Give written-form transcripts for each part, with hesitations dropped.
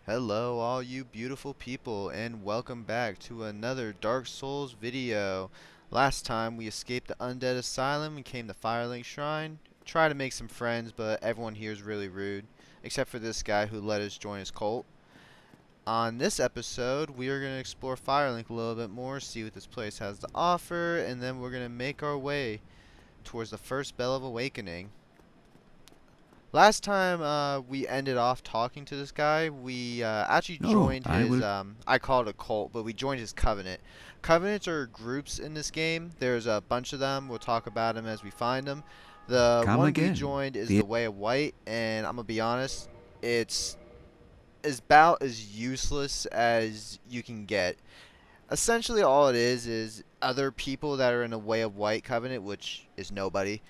Hello all you beautiful people and welcome back to another Dark Souls video. Last time we escaped the undead asylum and came to Firelink Shrine. Tried to make some friends, but everyone here is really rude, except for this guy who let us join his cult. On this episode, we are going to explore Firelink a little bit more, see what this place has to offer, and then we're going to make our way towards the first Bell of Awakening. Last time we ended off talking to this guy, we actually No, joined I his, will. I call it a cult, but we joined his covenant. Covenants are groups in this game. There's a bunch of them. We'll talk about them as we find them. The Come one we again. joined is The the Way of White, and I'm going to be honest, it's about as useless as you can get. Essentially all it is other people that are in the Way of White covenant, which is nobody,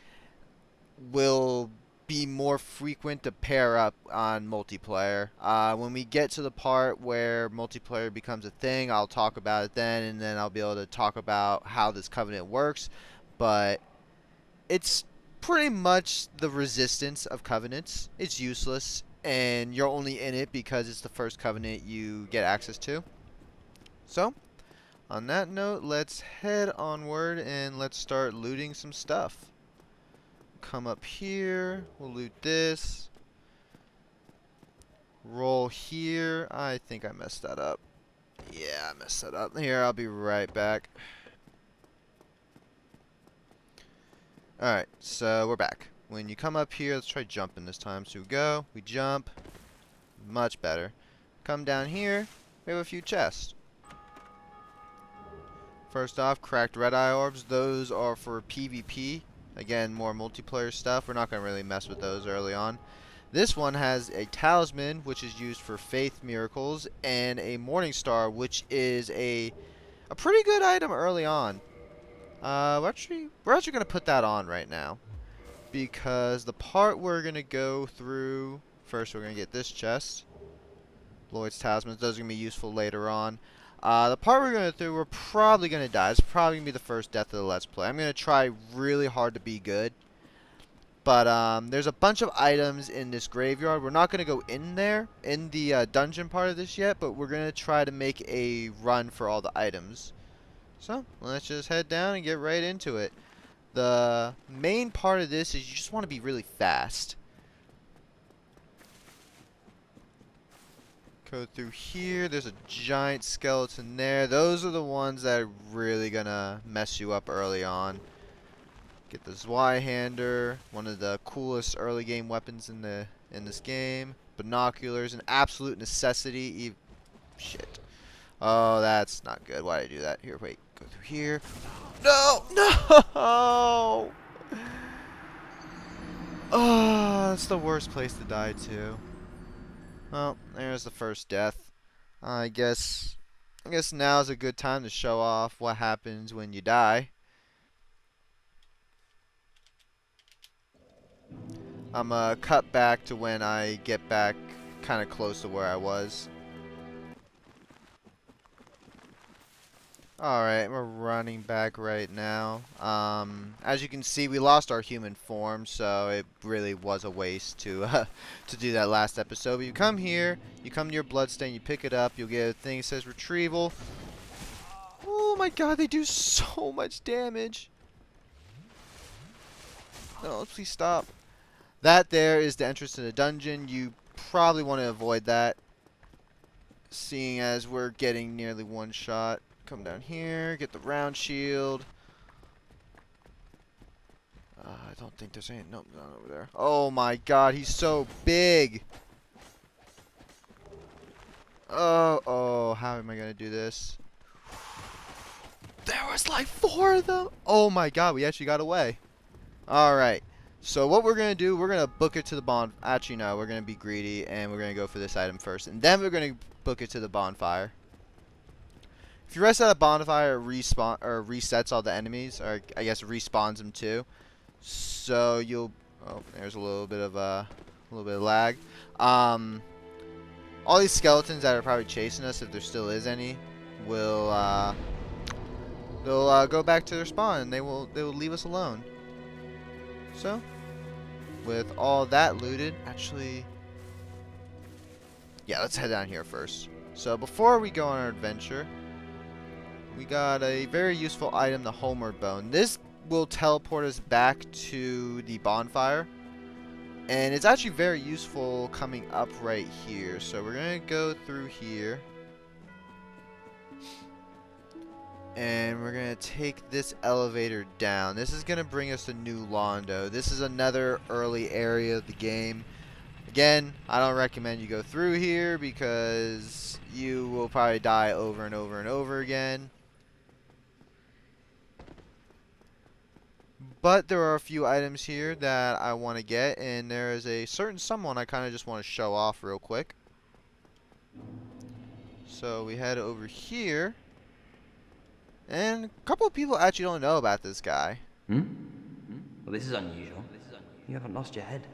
will be more frequent to pair up on multiplayer. When we get to the part where multiplayer becomes a thing, I'll talk about it then, and then I'll be able to talk about how this covenant works. But it's pretty much the resistance of covenants. It's useless, and you're only in it because it's the first covenant you get access to. So, on that note, let's head onward and let's start looting some stuff. Come up here, we'll loot this. Roll here. I think I messed that up. Yeah, I messed that up. Here, I'll be right back. Alright, so we're back. When you come up here, let's try jumping this time. So we jump. Much better. Come down here, we have a few chests. First off, cracked red eye orbs. Those are for PvP. Again, more multiplayer stuff. We're not going to really mess with those early on. This one has a talisman, which is used for faith miracles, and a morning star, which is a pretty good item early on. We're actually going to put that on right now, because the part we're going to go through first, we're going to get this chest. Lloyd's talisman. Those are going to be useful later on. The part we're going to do, we're probably going to die. It's probably going to be the first death of the Let's Play. I'm going to try really hard to be good. But there's a bunch of items in this graveyard. We're not going to go in there, in the dungeon part of this yet, but we're going to try to make a run for all the items. So, let's just head down and get right into it. The main part of this is you just want to be really fast. Go through here. There's a giant skeleton there. Those are the ones that are really gonna mess you up early on. Get the Zweihander, one of the coolest early game weapons in this game. Binoculars, an absolute necessity. Shit. Oh, that's not good. Why did I do that? Here, wait. Go through here. No! No! Oh, that's the worst place to die to. Well, there's the first death. I guess now is a good time to show off what happens when you die. I'm cut back to when I get back kind of close to where I was. Alright, we're running back right now. As you can see, we lost our human form, so it really was a waste to to do that last episode. But you come here, you come to your bloodstain, you pick it up, you'll get a thing that says retrieval. Oh my god, they do so much damage. No, please stop. That there is the entrance to the dungeon. You probably want to avoid that, seeing as we're getting nearly one shot. Come down here, get the round shield. I don't think there's any. Nope, not over there. Oh my god, he's so big. Oh, how am I gonna do this? There was like 4 of them. Oh my god, we actually got away. Alright, so what we're gonna do, we're gonna book it to the bond. Actually, no, we're gonna be greedy and we're gonna go for this item first, and then we're gonna book it to the bonfire. If you rest at a bonfire, it resets all the enemies, or I guess respawns them too. So you'll. Oh, there's a little bit of lag. All these skeletons that are probably chasing us, if there still is any, will they'll go back to their spawn and they will leave us alone. So, with all that looted, actually, Yeah, let's head down here first. So before we go on our adventure, we got a very useful item, the Homeward Bone. This will teleport us back to the bonfire. And it's actually very useful coming up right here. So we're going to go through here. And we're going to take this elevator down. This is going to bring us to New Londo. This is another early area of the game. Again, I don't recommend you go through here because you will probably die over and over and over again. But there are a few items here that I want to get, and there is a certain someone I kind of just want to show off real quick. So we head over here, and a couple of people actually don't know about this guy. Hmm? Well, this is unusual. You haven't lost your head.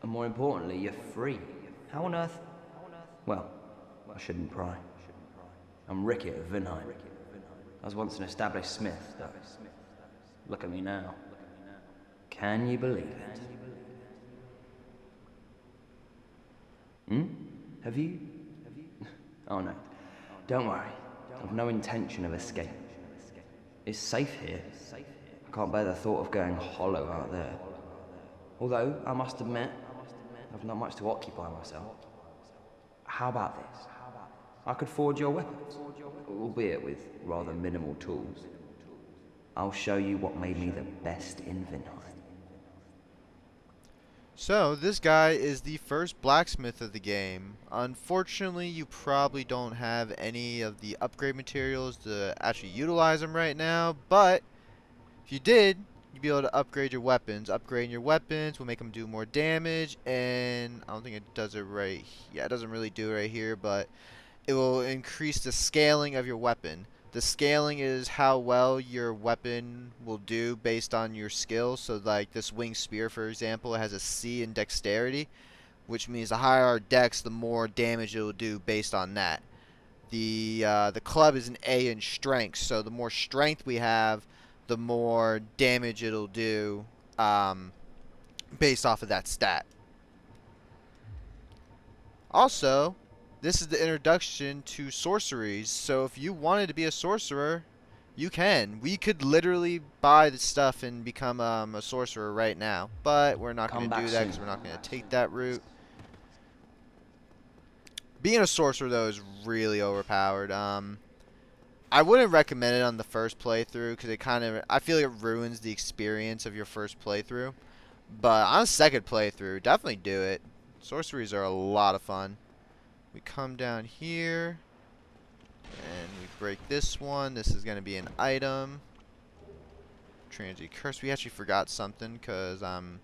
And more importantly, you're free. How on earth? Well, I shouldn't pry. I'm Rickett of Vinheim. I was once an established smith, though. Look at me now. Can you believe it? Hmm? Have you? Oh no. Don't worry. I've no intention of escape. It's safe here. I can't bear the thought of going hollow out there. Although, I must admit, I've not much to occupy myself. How about this? I could forge your weapons, albeit with rather minimal tools. I'll show you what made me the best in Vinheim. So, this guy is the first blacksmith of the game. Unfortunately, you probably don't have any of the upgrade materials to actually utilize them right now, but if you did, you'd be able to upgrade your weapons. Upgrading your weapons will make them do more damage, and I don't think it does it right. Yeah, it doesn't really do it right here, but it will increase the scaling of your weapon. The scaling is how well your weapon will do based on your skills. So like this winged spear, for example, it has a C in dexterity, which means the higher our dex, the more damage it will do based on that. The club is an A in strength, so the more strength we have, the more damage it'll do based off of that stat. Also, this is the introduction to sorceries, so if you wanted to be a sorcerer, you can. We could literally buy the stuff and become a sorcerer right now, but we're not going to do that because we're not going to take that route. Being a sorcerer, though, is really overpowered. I wouldn't recommend it on the first playthrough because I feel like it ruins the experience of your first playthrough. But on a second playthrough, definitely do it. Sorceries are a lot of fun. We come down here, and we break this one. This is going to be an item. Transient Curse. We actually forgot something because I'm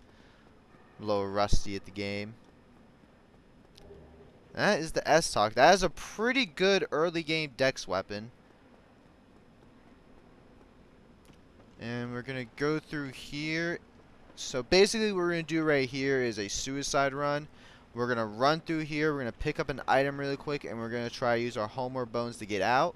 a little rusty at the game. That is the S-Talk. That is a pretty good early game dex weapon. And we're going to go through here. So basically what we're going to do right here is a suicide run. We're going to run through here, we're going to pick up an item really quick, and we're going to try to use our Homeward Bones to get out.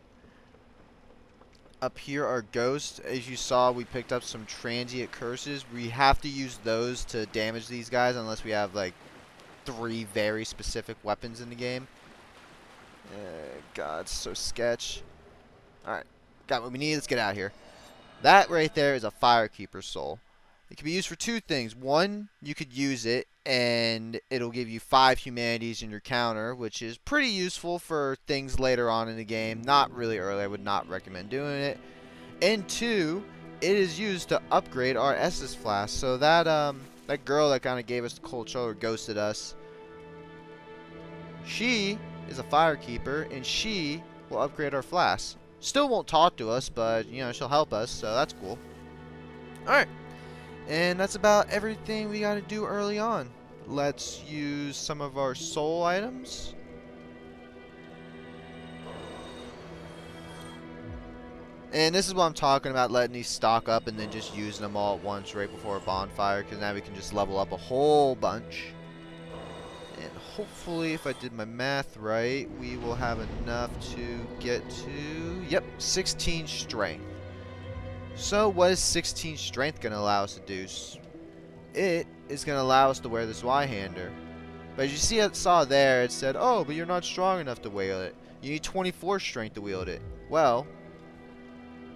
Up here are ghosts. As you saw, we picked up some transient curses. We have to use those to damage these guys unless we have like 3 very specific weapons in the game. God, it's so sketch. Alright, got what we need, let's get out of here. That right there is a Firekeeper's Soul. It can be used for 2 things. One, you could use it and it'll give you 5 humanities in your counter, which is pretty useful for things later on in the game. Not really early, I would not recommend doing it. And 2, it is used to upgrade our Estus flask. So that that girl that kind of gave us the cold shoulder ghosted us. She is a Firekeeper and she will upgrade our flask. Still won't talk to us, but you know, she'll help us, so that's cool. Alright. And that's about everything we got to do early on. Let's use some of our soul items. And this is what I'm talking about, letting these stock up and then just using them all at once right before a bonfire, because now we can just level up a whole bunch. And hopefully, if I did my math right, we will have enough to get to, yep, 16 strength. So what is 16 strength going to allow us to do? It is going to allow us to wear this Y-hander. But as you see, it saw there, it said, "Oh, but you're not strong enough to wield it. You need 24 strength to wield it." Well,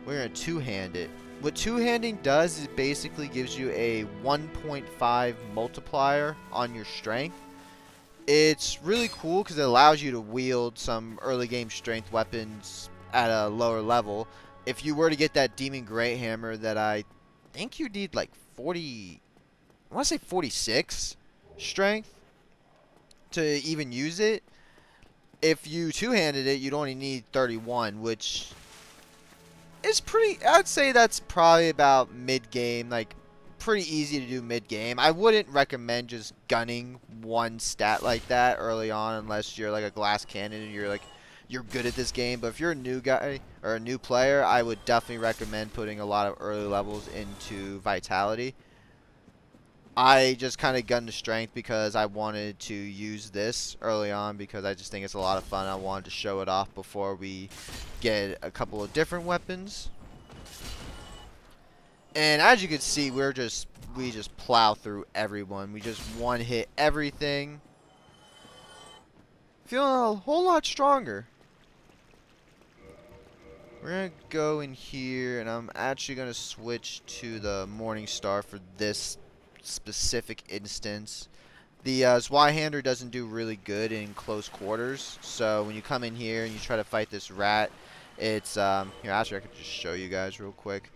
we're gonna two-hand it. What two-handing does is it basically gives you a 1.5 multiplier on your strength. It's really cool because it allows you to wield some early game strength weapons at a lower level. If you were to get that Demon Great Hammer that I think you need like 40, I want to say 46 strength to even use it. If you two-handed it, you'd only need 31, which is pretty, I'd say that's probably about mid-game, like pretty easy to do mid-game. I wouldn't recommend just gunning one stat like that early on unless you're like a glass cannon and you're good at this game. But if you're a new guy or a new player, I would definitely recommend putting a lot of early levels into Vitality. I just kind of gunned the strength because I wanted to use this early on because I just think it's a lot of fun. I wanted to show it off before we get a couple of different weapons. And as you can see, we just plow through everyone. We just one hit everything. Feeling a whole lot stronger. We're gonna go in here, and I'm actually gonna switch to the Morning Star for this specific instance. The Zweihander doesn't do really good in close quarters, so when you come in here and you try to fight this rat, it's here. Actually, I could just show you guys real quick.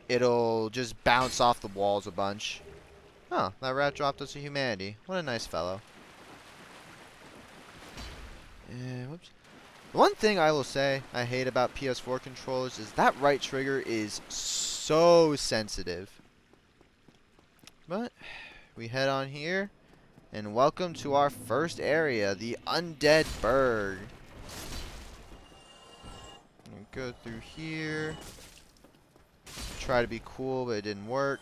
It'll just bounce off the walls a bunch. Oh, that rat dropped us a humanity. What a nice fellow. Whoops. The one thing I will say I hate about PS4 controllers is that right trigger is so sensitive. But we head on here, and welcome to our first area, the Undead Burg. Go through here. Try to be cool, but it didn't work.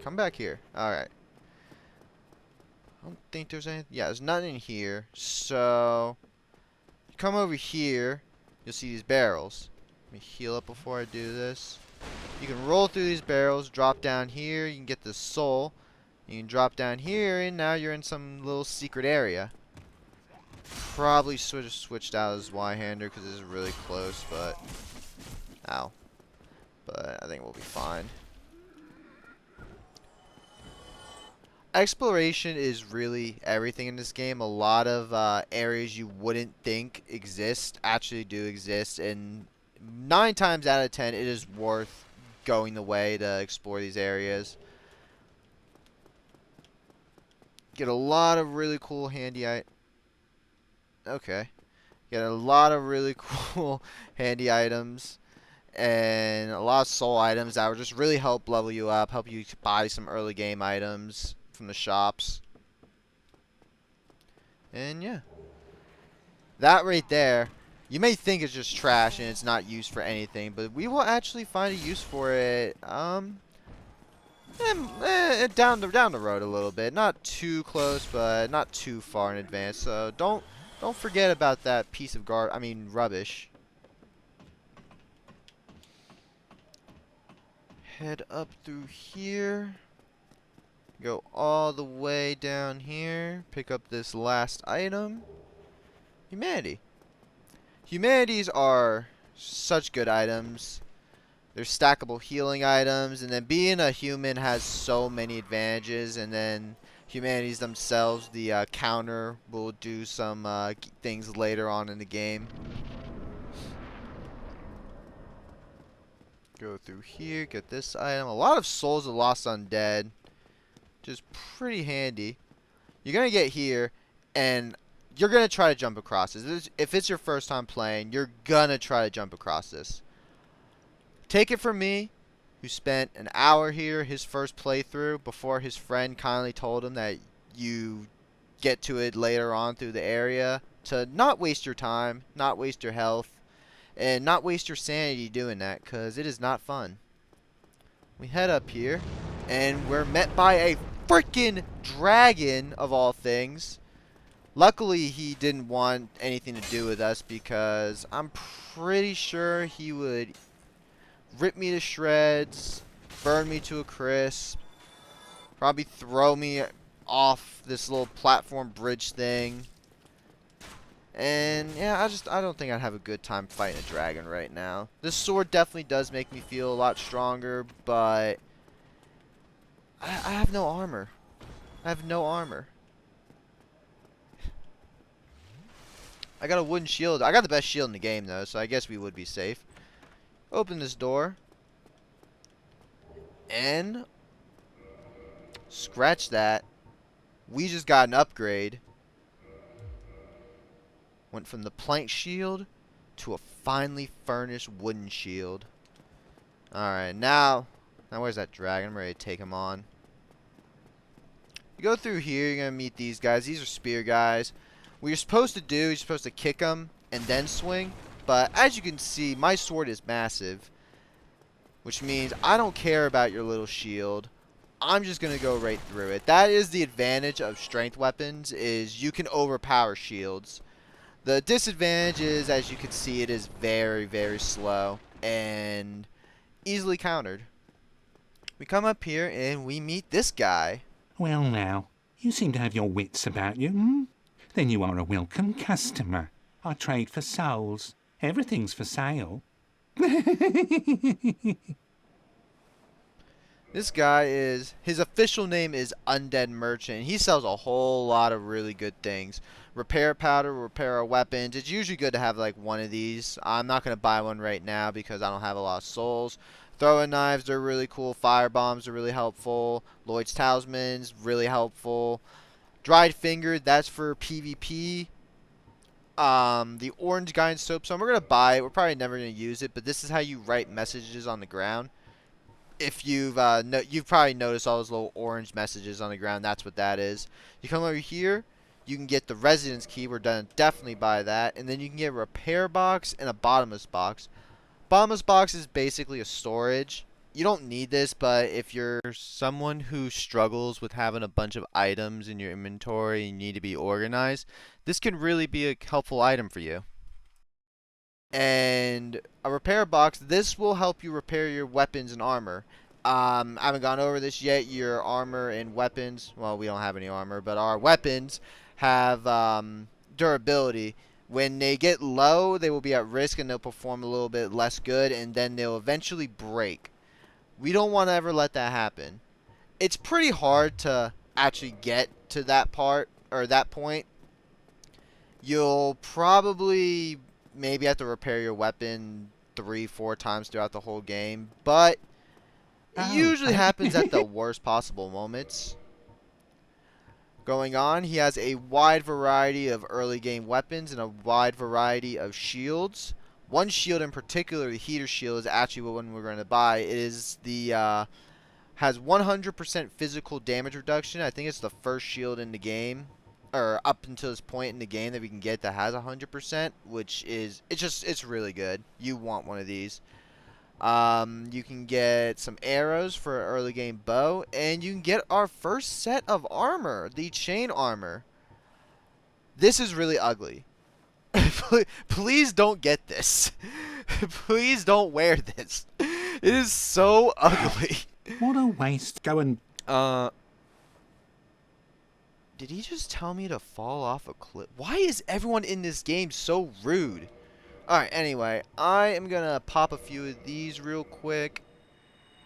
Come back here. Alright. I don't think there's anything. Yeah, there's nothing in here. So, you come over here, you'll see these barrels. Let me heal up before I do this. You can roll through these barrels, drop down here, you can get the soul. You can drop down here, and now you're in some little secret area. Probably should have switched out as Y-hander because this is really close, but ow. But I think we'll be fine. Exploration is really everything in this game. A lot of areas you wouldn't think exist actually do exist, and 9 times out of 10 it is worth going the way to explore these areas. Get a lot of really cool handy Okay. Get a lot of really cool handy items and a lot of soul items that will just really help level you up, help you buy some early game items from the shops. And yeah. That right there, you may think it's just trash and it's not used for anything, but we will actually find a use for it down the road a little bit. Not too close, but not too far in advance. So don't forget about that piece of rubbish. Head up through here. Go all the way down here. Pick up this last item. Humanity. Humanities are such good items. They're stackable healing items, and then being a human has so many advantages, and then humanities themselves, the counter will do some things later on in the game. Go through here, get this item. A lot of souls of lost undead, which is pretty handy. You're gonna get here, and you're gonna try to jump across this. If it's your first time playing, you're gonna try to jump across this. Take it from me, who spent an hour here, his first playthrough, before his friend kindly told him that you get to it later on through the area, to not waste your time, not waste your health, and not waste your sanity doing that, because it is not fun. We head up here, and we're met by a freaking dragon, of all things. Luckily, he didn't want anything to do with us, because I'm pretty sure he would rip me to shreds, burn me to a crisp, probably throw me off this little platform bridge thing. And yeah, I don't think I'd have a good time fighting a dragon right now. This sword definitely does make me feel a lot stronger, but I have no armor. I have no armor. I got a wooden shield. I got the best shield in the game though, so I guess we would be safe. Open this door. And scratch that. We just got an upgrade. Went from the plank shield to a finely furnished wooden shield. Alright, now where's that dragon? I'm ready to take him on. You go through here, you're going to meet these guys. These are spear guys. What you're supposed to do, you're supposed to kick them and then swing. But as you can see, my sword is massive. Which means I don't care about your little shield. I'm just going to go right through it. That is the advantage of strength weapons, is you can overpower shields. The disadvantage is, as you can see, it is very, very slow and easily countered. We come up here and we meet this guy. Well now, you seem to have your wits about you, hmm? Then you are a welcome customer. I trade for souls. Everything's for sale. This guy is, his official name is Undead Merchant. He sells a whole lot of really good things. Repair powder, repair our weapons. It's usually good to have like one of these. I'm not going to buy one right now because I don't have a lot of souls. Throwing knives, they're really cool. Fire bombs are really helpful. Lloyd's talismans, really helpful. Dried finger, that's for PvP. The orange guy in soapstone, we're going to buy it. We're probably never going to use it, but this is how you write messages on the ground. If you've you've probably noticed all those little orange messages on the ground. That's what that is. You come over here, you can get the residence key. We're done. Definitely buy that. And then you can get a repair box and a bottomless box. Bottomless box is basically a storage. You don't need this, but if you're someone who struggles with having a bunch of items in your inventory and you need to be organized, this can really be a helpful item for you. And a repair box, this will help you repair your weapons and armor. I haven't gone over this yet. Your armor and weapons, well, we don't have any armor, but our weapons have durability. When they get low, they will be at risk and they'll perform a little bit less good, and then they'll eventually break. We don't want to ever let that happen. It's pretty hard to actually get to that part, or that point. You'll probably maybe have to repair your weapon 3-4 times throughout the whole game, but it usually happens at the worst possible moments. Going on, he has a wide variety of early game weapons and a wide variety of shields. One shield in particular, the heater shield, is actually what one we're going to buy. It is the has 100% physical damage reduction. I think it's the first shield in the game, or up until this point in the game, that we can get that has 100%, which is, it's really good. You want one of these. You can get some arrows for an early game bow, and you can get our first set of armor, the chain armor. This is really ugly. Please don't get this. Please don't wear this. It is so ugly. What a waste. Go and... Did he just tell me to fall off a cliff? Why is everyone in this game so rude? Alright, anyway, I am gonna pop a few of these real quick.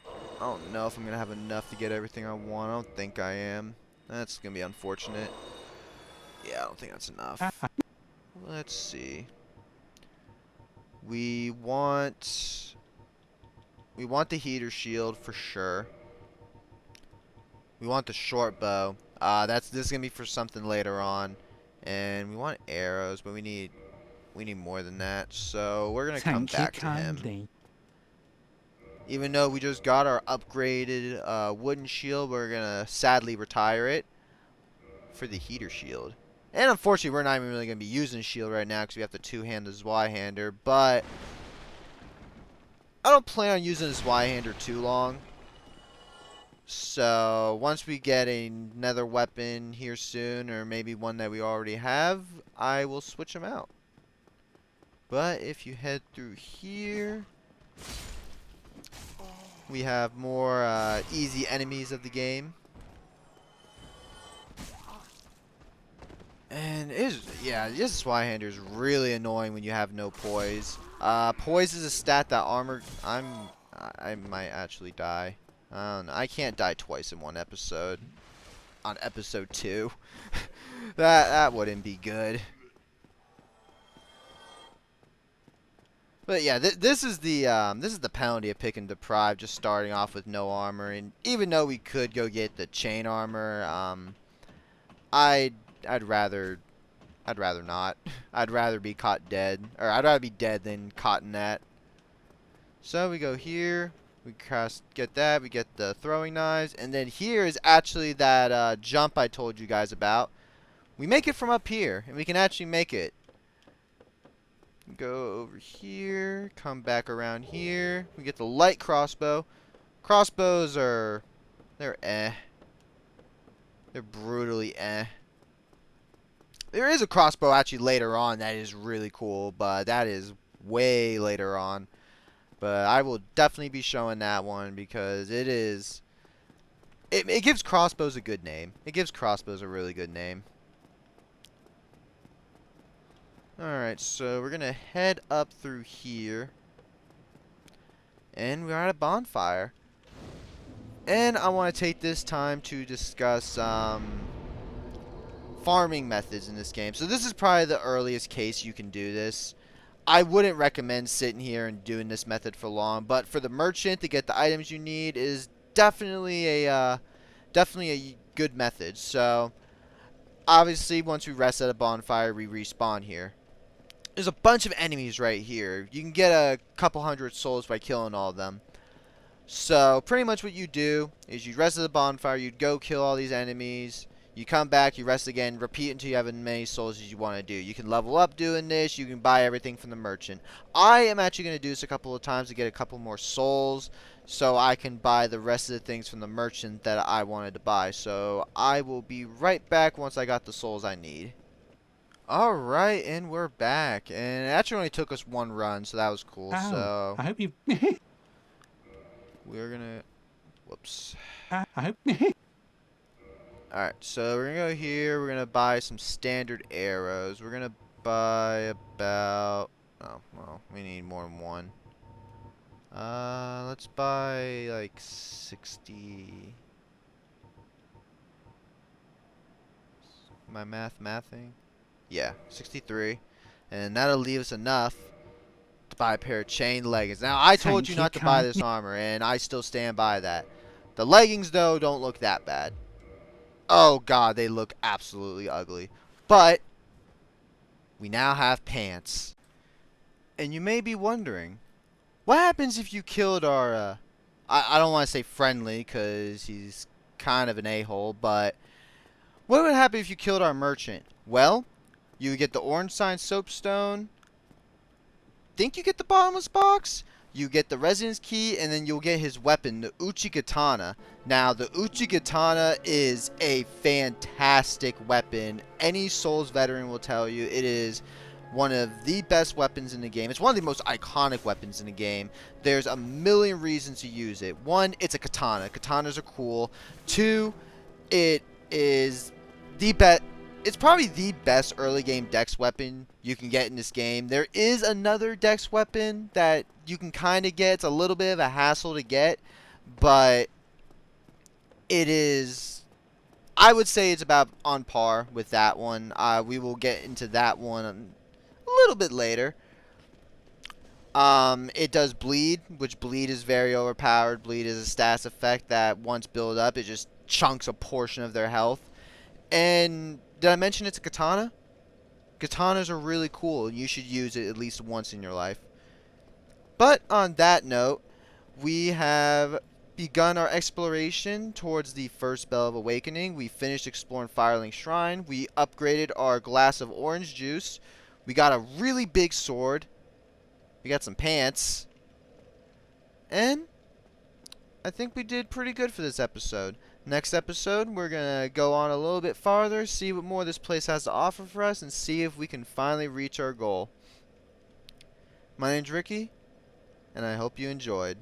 I don't know if I'm gonna have enough to get everything I want. I don't think I am. That's gonna be unfortunate. Yeah, I don't think that's enough. Let's see. We want the heater shield for sure. We want the short bow. This is gonna be for something later on. And we want arrows, but we need more than that. So we're gonna come back to him. Even though we just got our upgraded wooden shield, we're gonna sadly retire it for the heater shield. And unfortunately, we're not even really going to be using the shield right now because we have to two-hand the Zweihander. But I don't plan on using the Zweihander too long. So once we get another weapon here soon, or maybe one that we already have, I will switch them out. But if you head through here, We have more easy enemies of the game. And yeah, this Swyhander is really annoying when you have no poise. Poise is a stat that I might actually die. I don't know. I can't die twice in one episode. On episode 2. That wouldn't be good. But yeah, this is the penalty of picking Deprived, just starting off with no armor. And even though we could go get the chain armor, I'd rather not. I'd rather be caught dead, or I'd rather be dead than caught in that. So we go here, we get that, we get the throwing knives, and then here is actually that jump I told you guys about. We make it from up here, and we can actually make it. Go over here, come back around here. We get the light crossbow. Crossbows they're eh. They're brutally eh. There is a crossbow actually later on that is really cool, but that is way later on. But I will definitely be showing that one because it gives crossbows a good name. It gives crossbows a really good name. Alright, so we're going to head up through here. And we're at a bonfire. And I want to take this time to discuss farming methods in this game. So this is probably the earliest case you can do this. I wouldn't recommend sitting here and doing this method for long, but for the merchant to get the items you need is definitely a good method. So obviously once we rest at a bonfire, we respawn here. There's a bunch of enemies right here. You can get a couple hundred souls by killing all of them. So pretty much what you do is you rest at the bonfire, you'd go kill all these enemies. You come back, you rest again, repeat until you have as many souls as you want to do. You can level up doing this, you can buy everything from the merchant. I am actually going to do this a couple of times to get a couple more souls, so I can buy the rest of the things from the merchant that I wanted to buy. So I will be right back once I got the souls I need. Alright, and we're back. And it actually only took us one run, so that was cool. Oh, So I hope you... we're going to... Whoops. I hope... Alright, so we're going to go here. We're going to buy some standard arrows. We're going to buy about... Oh, well, we need more than one. Let's buy like 60... My mathing? Yeah, 63. And that'll leave us enough to buy a pair of chain leggings. Now, I told you not to buy this armor, and I still stand by that. The leggings, though, don't look that bad. Oh god, they look absolutely ugly. But we now have pants. And you may be wondering, what happens if you killed our I don't want to say friendly because he's kind of an a-hole, but what would happen if you killed our merchant? Well, you would get the orange sign soapstone. Think you get the bottomless box? You get the residence key, and then you'll get his weapon, the Uchigatana. Now, the Uchigatana is a fantastic weapon. Any Souls veteran will tell you it is one of the best weapons in the game. It's one of the most iconic weapons in the game. There's a million reasons to use it. One, it's a katana. Katanas are cool. Two, it is the best. It's probably the best early game dex weapon you can get in this game. There is another dex weapon that you can kind of get. It's a little bit of a hassle to get, but it is, I would say it's about on par with that one. We will get into that one a little bit later. It does bleed, which bleed is very overpowered. Bleed is a status effect that once built up, it just chunks a portion of their health. And did I mention it's a katana? Katanas are really cool, and you should use it at least once in your life. But on that note, we have begun our exploration towards the first Bell of Awakening. We finished exploring Firelink Shrine. We upgraded our glass of orange juice. We got a really big sword. We got some pants. And I think we did pretty good for this episode. Next episode, we're going to go on a little bit farther, see what more this place has to offer for us, and see if we can finally reach our goal. My name's Ricky, and I hope you enjoyed.